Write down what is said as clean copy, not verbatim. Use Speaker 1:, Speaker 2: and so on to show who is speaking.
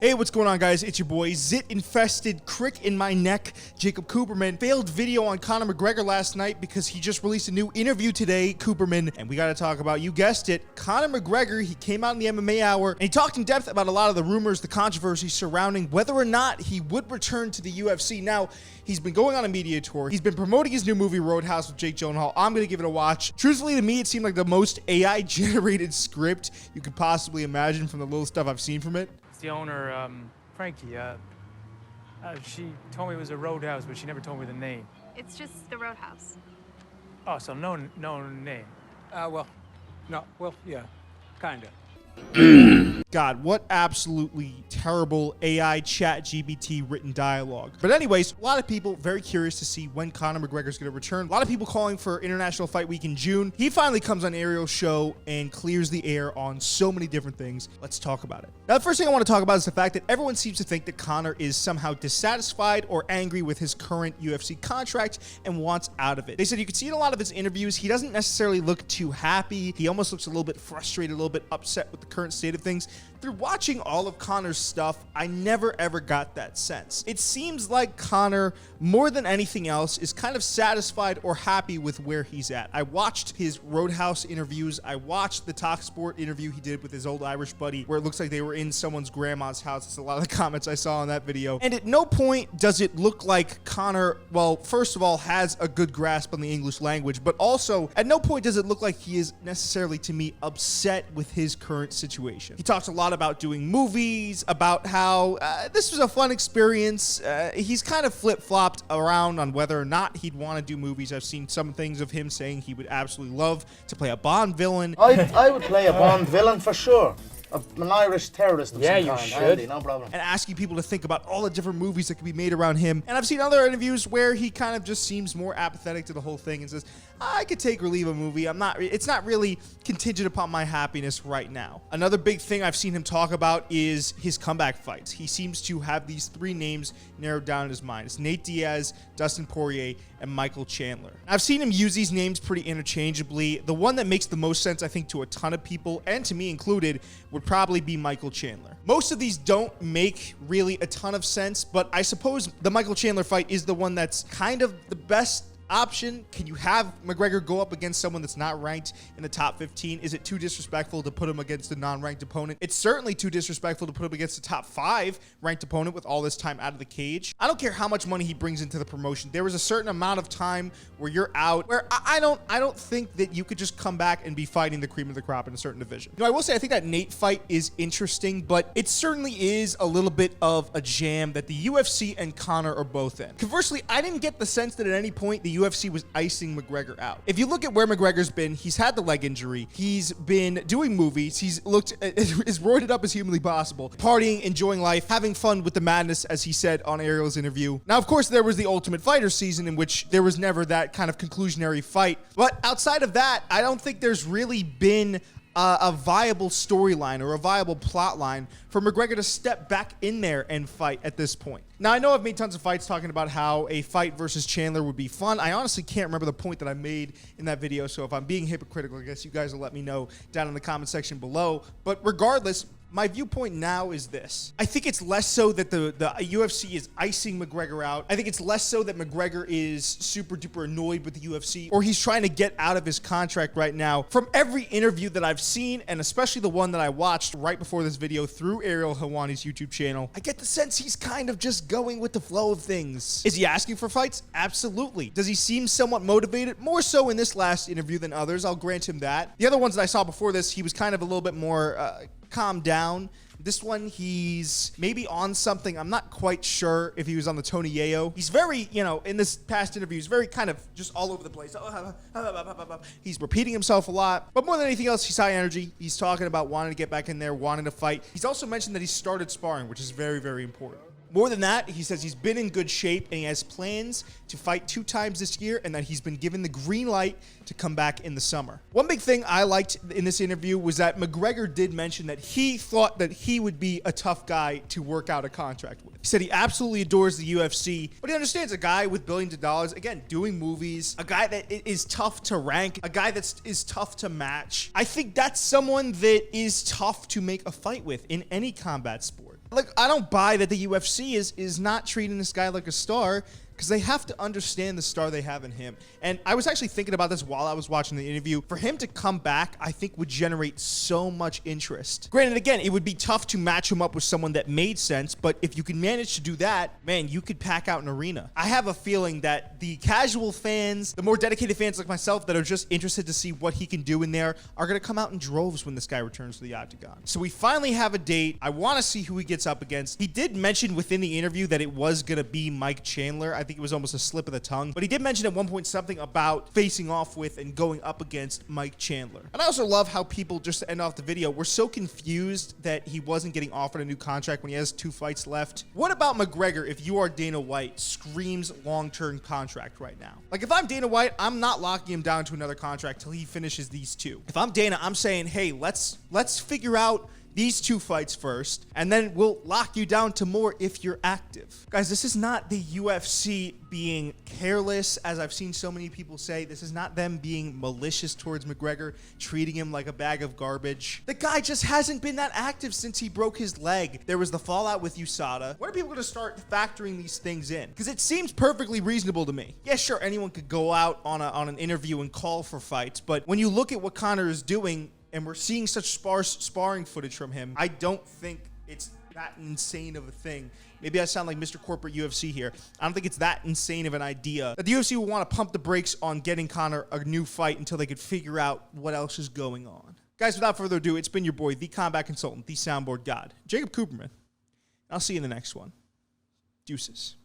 Speaker 1: Hey, what's going on, guys? It's your boy, zit-infested, crick in my neck, Jacob Cooperman. Failed video on Conor McGregor last night because he just released a new interview today, Cooperman, and we got to talk about, you guessed it, Conor McGregor. He came out in the MMA Hour, and he talked in depth about a lot of the rumors, the controversy surrounding whether or not he would return to the UFC. Now, he's been going on a media tour. He's been promoting his new movie, Roadhouse, with Jake Gyllenhaal. I'm going to give it a watch. Truthfully, to me, it seemed like the most AI-generated script you could possibly imagine from the little stuff I've seen from it.
Speaker 2: The owner, Frankie, she told me it was a Roadhouse, but she never told me the name.
Speaker 3: It's just the Roadhouse.
Speaker 2: Oh, so no name.
Speaker 4: Yeah, kinda.
Speaker 1: God, what absolutely terrible AI chat GPT written dialogue. But anyways, a lot of people very curious to see when Conor McGregor's going to return. A lot of people calling for International Fight Week in June. He finally comes on Ariel's show and clears the air on so many different things. Let's talk about it. Now, the first thing I want to talk about is the fact that everyone seems to think that Conor is somehow dissatisfied or angry with his current UFC contract and wants out of it. They said you could see in a lot of his interviews, he doesn't necessarily look too happy. He almost looks a little bit frustrated, a little bit upset with the current state of things. Through watching all of Conor's stuff, I never ever got that sense. It seems like Conor, more than anything else, is kind of satisfied or happy with where he's at. I watched his Roadhouse interviews. I watched the TalkSport interview he did with his old Irish buddy, where it looks like they were in someone's grandma's house. That's a lot of the comments I saw on that video. And at no point does it look like Conor, well, first of all, has a good grasp on the English language, but also at no point does it look like he is necessarily, to me, upset with his current situation. He talks a lot about doing movies, about how this was a fun experience. He's kind of flip-flopped around on whether or not he'd want to do movies. I've seen some things of him saying he would absolutely love to play a Bond villain.
Speaker 5: I would play a Bond villain for sure. An Irish terrorist of some kind.
Speaker 4: You should.
Speaker 5: Andy, no problem.
Speaker 1: And asking people to think about all the different movies that could be made around him. And I've seen other interviews where he kind of just seems more apathetic to the whole thing and says, I could take or leave a movie. It's not really contingent upon my happiness right now. Another big thing I've seen him talk about is his comeback fights. He seems to have these three names narrowed down in his mind. It's Nate Diaz, Dustin Poirier, and Michael Chandler. I've seen him use these names pretty interchangeably. The one that makes the most sense, I think, to a ton of people, and to me included, would probably be Michael Chandler. Most of these don't make really a ton of sense, but I suppose the Michael Chandler fight is the one that's kind of the best option. Can you have McGregor go up against someone that's not ranked in the top 15? Is it too disrespectful to put him against a non-ranked opponent? It's certainly too disrespectful to put him against a top 5 ranked opponent with all this time out of the cage. I don't care how much money he brings into the promotion. There was a certain amount of time where you're out, where I don't think that you could just come back and be fighting the cream of the crop in a certain division. You know, I will say I think that Nate fight is interesting, but it certainly is a little bit of a jam that the UFC and Conor are both in. Conversely, I didn't get the sense that at any point the UFC was icing McGregor out. If you look at where McGregor's been, he's had the leg injury. He's been doing movies. He's looked as roided up as humanly possible, partying, enjoying life, having fun with the madness, as he said on Ariel's interview. Now, of course, there was the Ultimate Fighter season in which there was never that kind of conclusionary fight. But outside of that, I don't think there's really been a viable storyline or a viable plot line for McGregor to step back in there and fight at this point. Now, I know I've made tons of fights talking about how a fight versus Chandler would be fun. I honestly can't remember the point that I made in that video, so if I'm being hypocritical, I guess you guys will let me know down in the comment section below. But regardless, my viewpoint now is this. I think it's less so that the UFC is icing McGregor out. I think it's less so that McGregor is super duper annoyed with the UFC or he's trying to get out of his contract right now. From every interview that I've seen, and especially the one that I watched right before this video through Ariel Helwani's YouTube channel, I get the sense he's kind of just going with the flow of things. Is he asking for fights? Absolutely. Does he seem somewhat motivated? More so in this last interview than others. I'll grant him that. The other ones that I saw before this, he was kind of a little bit more calm down. This one, he's maybe on something. I'm not quite sure if he was on the Tony Yayo. He's very, in this past interview, he's very kind of just all over the place. He's repeating himself a lot. But more than anything else, he's high energy. He's talking about wanting to get back in there, wanting to fight. He's also mentioned that he started sparring, which is very, very important. More than that, he says he's been in good shape and he has plans to fight 2 times this year and that he's been given the green light to come back in the summer. One big thing I liked in this interview was that McGregor did mention that he thought that he would be a tough guy to work out a contract with. He said he absolutely adores the UFC, but he understands a guy with billions of dollars, again, doing movies, a guy that is tough to rank, a guy that is tough to match. I think that's someone that is tough to make a fight with in any combat sport. Like, I don't buy that the UFC is not treating this guy like a star, because they have to understand the star they have in him. And I was actually thinking about this while I was watching the interview. For him to come back, I think would generate so much interest. Granted, again, it would be tough to match him up with someone that made sense, but if you can manage to do that, man, you could pack out an arena. I have a feeling that the casual fans, the more dedicated fans like myself that are just interested to see what he can do in there, are going to come out in droves when this guy returns to the octagon. So we finally have a date. I want to see who he gets up against. He did mention within the interview that it was going to be Mike Chandler. I think it was almost a slip of the tongue, but he did mention at one point something about facing off with and going up against Mike Chandler. And I also love how people, just to end off the video, were so confused that he wasn't getting offered a new contract when he has 2 fights left. What about McGregor, if you are Dana White, screams long-term contract right now? Like, if I'm Dana White, I'm not locking him down to another contract till he finishes these 2. If I'm Dana, I'm saying, hey, let's figure out these 2 fights first, and then we'll lock you down to more if you're active. Guys, this is not the UFC being careless, as I've seen so many people say. This is not them being malicious towards McGregor, treating him like a bag of garbage. The guy just hasn't been that active since he broke his leg. There was the fallout with USADA. When are people going to start factoring these things in? Because it seems perfectly reasonable to me. Yeah, sure, anyone could go out on an interview and call for fights, but when you look at what Conor is doing, and we're seeing such sparse sparring footage from him, I don't think it's that insane of a thing. Maybe I sound like Mr. Corporate UFC here. I don't think it's that insane of an idea that the UFC will want to pump the brakes on getting Conor a new fight until they could figure out what else is going on. Guys, without further ado, it's been your boy, the Combat Consultant, the Soundboard God, Jacob Cooperman. I'll see you in the next one. Deuces.